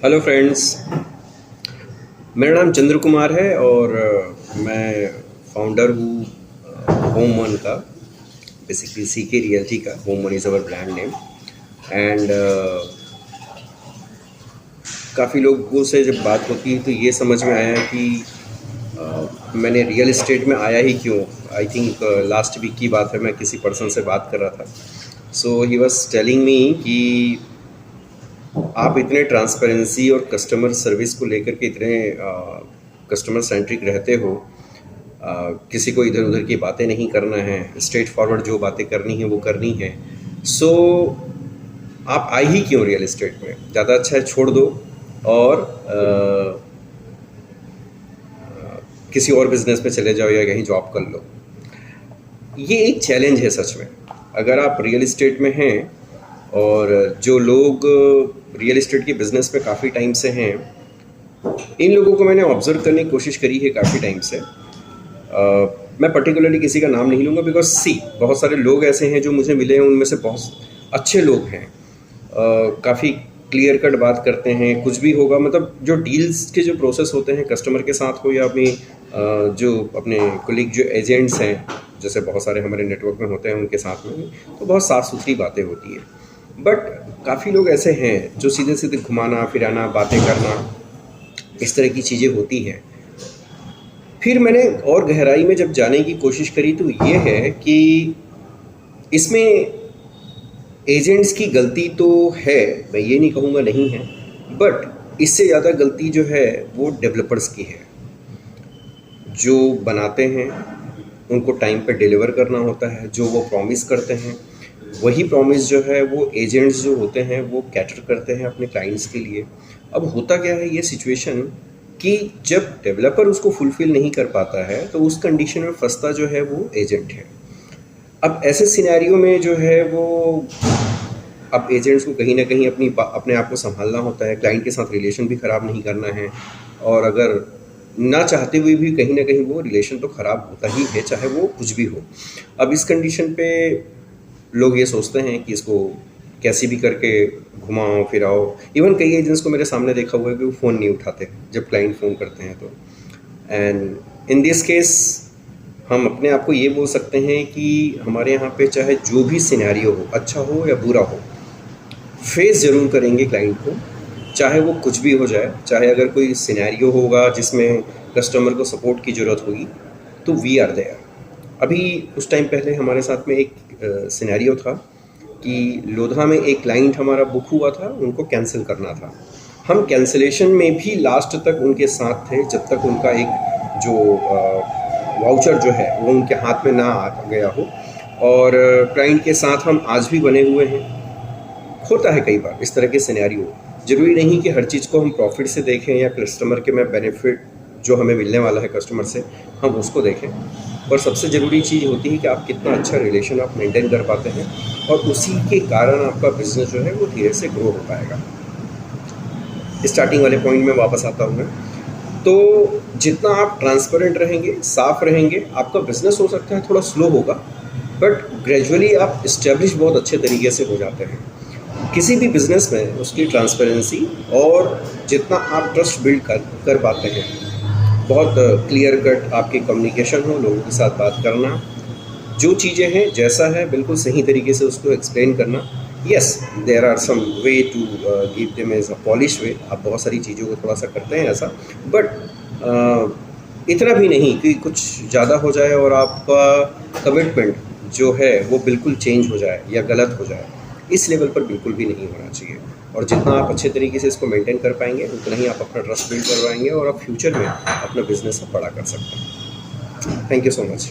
Hello friends. मेरा नाम चंद्र कुमार है और मैं फाउंडर हूँ होम वन का। बेसिकली सीके रियल्टी का home one is our brand name. And काफ़ी लोगों से जब बात होती है तो ये समझ में आया कि मैंने रियल इस्टेट में आया ही क्यों। आई थिंक लास्ट वीक की बात है, मैं किसी पर्सन से बात कर रहा था। सो ही वॉज टेलिंग मी कि आप इतने ट्रांसपेरेंसी और कस्टमर सर्विस को लेकर के इतने कस्टमर सेंट्रिक रहते हो। किसी को इधर उधर की बातें नहीं करना है, स्ट्रेट फॉरवर्ड जो बातें करनी है वो करनी है। सो आप आए ही क्यों रियल इस्टेट में? ज़्यादा अच्छा है छोड़ दो और किसी और बिजनेस में चले जाओ या कहीं जॉब कर लो। ये एक चैलेंज है सच में। अगर आप रियल इस्टेट में हैं और जो लोग रियल इस्टेट के बिज़नेस में काफ़ी टाइम से हैं, इन लोगों को मैंने ऑब्ज़र्व करने की कोशिश करी है काफ़ी टाइम से। मैं पर्टिकुलरली किसी का नाम नहीं लूँगा बिकॉज बहुत सारे लोग ऐसे हैं जो मुझे मिले हैं, उनमें से बहुत अच्छे लोग हैं। काफ़ी क्लियर कट बात करते हैं, कुछ भी होगा मतलब जो डील्स के जो प्रोसेस होते हैं कस्टमर के साथ हो या अपनी जो अपने कोलीग जो एजेंट्स हैं, जैसे बहुत सारे हमारे नेटवर्क में होते हैं उनके साथ में, तो बहुत साफ़ सुथरी बातें होती हैं। बट काफ़ी लोग ऐसे हैं जो सीधे सीधे घुमाना फिराना बातें करना इस तरह की चीज़ें होती हैं। फिर मैंने और गहराई में जब जाने की कोशिश करी तो ये है कि इसमें एजेंट्स की गलती तो है, मैं ये नहीं कहूँगा नहीं है, बट इससे ज़्यादा गलती जो है वो डेवलपर्स की है। जो बनाते हैं उनको टाइम पे डिलीवर करना होता है, जो वो प्रॉमिस करते हैं वही प्रॉमिस जो है वो एजेंट्स जो होते हैं वो कैटर करते हैं अपने क्लाइंट्स के लिए। अब होता क्या है ये सिचुएशन कि जब डेवलपर उसको फुलफ़िल नहीं कर पाता है तो उस कंडीशन में फंसता जो है वो एजेंट है। अब ऐसे सिनेरियो में जो है वो अब एजेंट्स को कहीं ना कहीं अपने आप को संभालना होता है, क्लाइंट के साथ रिलेशन भी ख़राब नहीं करना है, और अगर ना चाहते हुए भी कहीं ना कहीं वो रिलेशन तो ख़राब होता ही है, चाहे वो कुछ भी हो। अब इस कंडीशन पे लोग ये सोचते हैं कि इसको कैसे भी करके घुमाओ फिराओ। इवन कई एजेंट्स को मेरे सामने देखा हुआ है कि वो फ़ोन नहीं उठाते जब क्लाइंट फ़ोन करते हैं तो। एंड इन दिस केस हम अपने आप को ये बोल सकते हैं कि हमारे यहाँ पे चाहे जो भी सिनेरियो हो, अच्छा हो या बुरा हो, फेस ज़रूर करेंगे क्लाइंट को, चाहे वो कुछ भी हो जाए। चाहे अगर कोई सिनेरियो होगा जिसमें कस्टमर को सपोर्ट की ज़रूरत होगी तो वी आर देयर। अभी कुछ टाइम पहले हमारे साथ में एक सिनेरियो था कि लोधा में एक क्लाइंट हमारा बुक हुआ था, उनको कैंसिल करना था। हम कैंसिलेशन में भी लास्ट तक उनके साथ थे जब तक उनका एक जो वाउचर जो है वो उनके हाथ में ना आ गया हो, और क्लाइंट के साथ हम आज भी बने हुए हैं। होता है कई बार इस तरह के सिनेरियो। ज़रूरी नहीं कि हर चीज़ को हम प्रॉफिट से देखें या कस्टमर के में बेनिफिट जो हमें मिलने वाला है कस्टमर से हम उसको देखें, पर सबसे ज़रूरी चीज़ होती है कि आप कितना अच्छा रिलेशन आप मेंटेन कर पाते हैं, और उसी के कारण आपका बिजनेस जो है वो धीरे से ग्रो हो पाएगा। स्टार्टिंग वाले पॉइंट में वापस आता हूँ मैं। तो जितना आप ट्रांसपेरेंट रहेंगे, साफ रहेंगे, आपका बिजनेस हो सकता है थोड़ा स्लो होगा, बट ग्रेजुअली आप इस्टेब्लिश बहुत अच्छे तरीके से हो जाते हैं। किसी भी बिज़नेस में उसकी ट्रांसपेरेंसी और जितना आप ट्रस्ट बिल्ड कर पाते हैं, बहुत क्लियर कट आपकी कम्युनिकेशन हो, लोगों के साथ बात करना, जो चीज़ें हैं जैसा है बिल्कुल सही तरीके से उसको एक्सप्लेन करना। Yes, there are some way to give them as a polish way. आप बहुत सारी चीज़ों को थोड़ा सा करते हैं ऐसा, बट इतना भी नहीं कि कुछ ज़्यादा हो जाए और आपका कमिटमेंट जो है वो बिल्कुल चेंज हो जाए या गलत हो जाए। इस लेवल पर बिल्कुल भी नहीं होना चाहिए। और जितना आप अच्छे तरीके से इसको मेंटेन कर पाएंगे उतना ही आप अपना ट्रस्ट बिल्ड कर पाएंगे और आप फ्यूचर में अपना बिजनेस बड़ा कर सकते हैं। Thank you so much.